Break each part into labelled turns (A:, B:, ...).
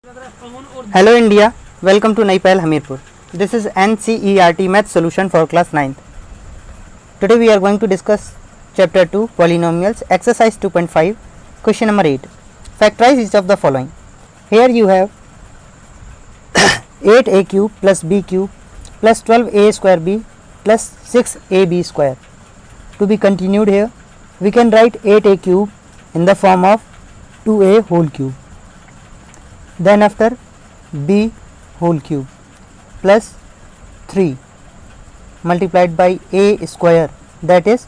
A: Hello India, welcome to Naipal Hamirpur. This is NCERT Math Solution for class 9th. Today we are going to discuss chapter 2 polynomials, exercise 2.5, question number 8. Factorize each of the following. Here you have 8a cube plus b cube plus 12a square b plus 6ab square. To be continued here, we can write 8a cube in the form of 2a whole cube. Then after b whole cube plus 3 multiplied by a square, that is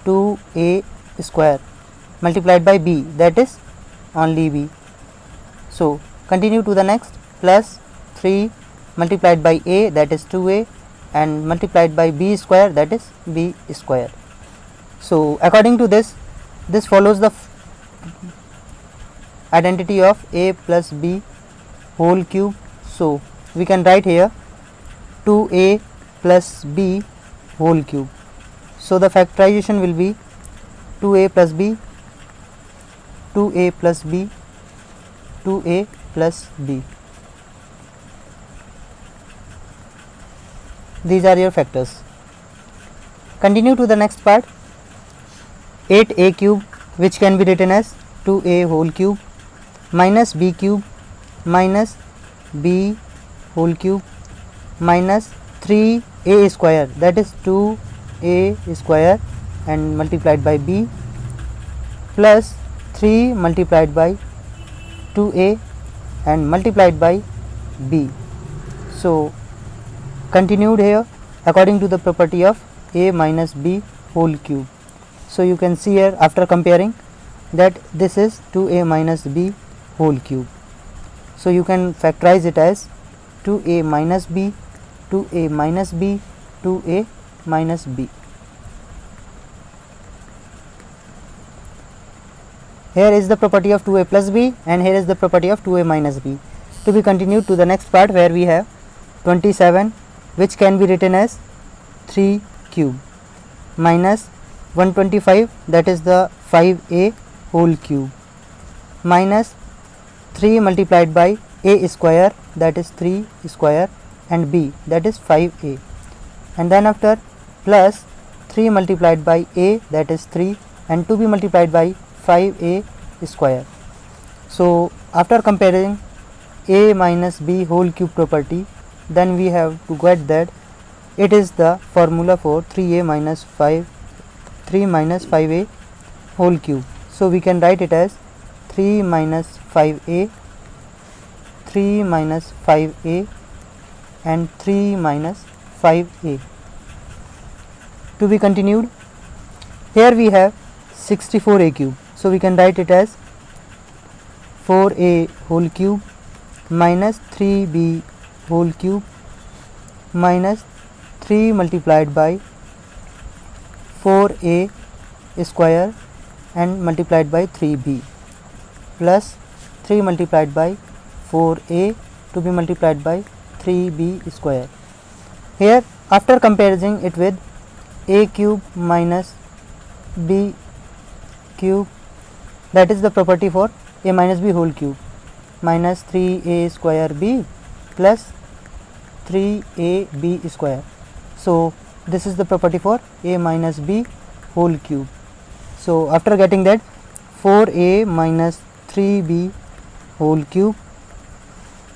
A: 2a square, multiplied by b, that is only b. So continue to the next, plus 3 multiplied by a, that is 2a, and multiplied by b square, that is b square. So according to this follows the identity of a plus b whole cube. So we can write here 2a plus b whole cube. So the factorization will be 2a plus b, 2a plus b, 2a plus b. These are your factors. Continue to the next part. 8a cube, which can be written as 2a whole cube, minus b cube minus b whole cube minus 3a square, that is 2a square, and multiplied by b, plus 3 multiplied by 2a and multiplied by b. So continued here according to the property of a minus b whole cube. So you can see here, after comparing, that this is 2a minus b whole cube. So you can factorize it as 2a minus b, 2a minus b, 2a minus b. Here is the property of 2a plus b, and here is the property of 2a minus b. To be continued to the next part, where we have 27, which can be written as 3 cube minus 125, that is the 5a whole cube, minus 3 multiplied by a square, that is 3 square, and b, that is 5a, and then after plus 3 multiplied by a, that is 3, and to be multiplied by 5a square. So after comparing a minus b whole cube property, then we have to get that it is the formula for 3 minus 5a whole cube. So we can write it as 3 minus 5a, 3 minus 5a, and 3 minus 5a. To be continued, here we have 64a cube. So we can write it as 4a whole cube minus 3b whole cube minus 3 multiplied by 4a square and multiplied by 3b, plus 3 multiplied by 4a to be multiplied by 3b square. Here, after comparing it with a cube minus b cube, that is the property for a minus b whole cube, minus 3a square b plus 3ab square. So this is the property for a minus b whole cube. So after getting that, 4a minus 3b whole cube,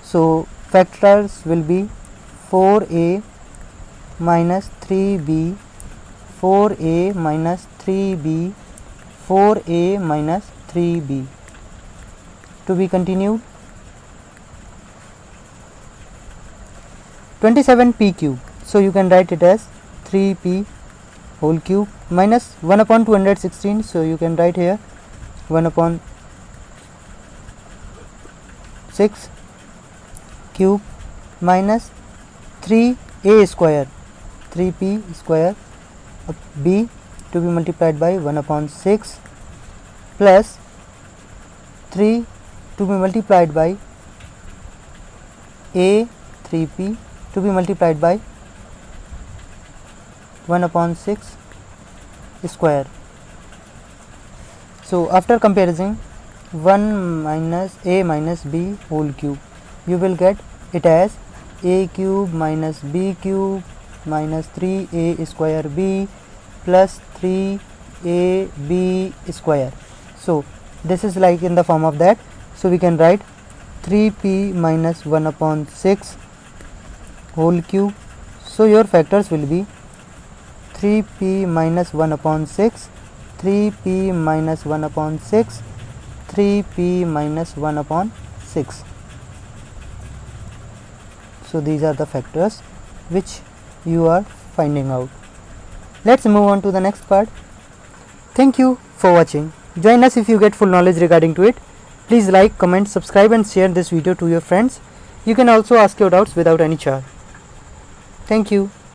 A: so factors will be 4a minus 3b, 4a minus 3b, 4a minus 3b. To be continued, 27p cube. So you can write it as 3p whole cube minus 1 upon 216. So you can write here 1 upon 6 cube minus 3a square, 3p square b to be multiplied by 1 upon 6 plus 3 to be multiplied by a 3p to be multiplied by 1 upon 6 square. So after comparison 1 minus a minus b whole cube, you will get it as a cube minus b cube minus 3a square b plus 3ab square. So this is like in the form of that. So we can write 3p minus 1 upon 6 whole cube. So your factors will be 3p minus 1 upon 6, 3p minus 1 upon 6, 3p minus 1 upon 6. So these are the factors which you are finding out. Let's move on to the next part. Thank you for watching. Join us if you get full knowledge regarding to it. Please like, comment, subscribe and share this video to your friends. You can also ask your doubts without any charge. Thank you.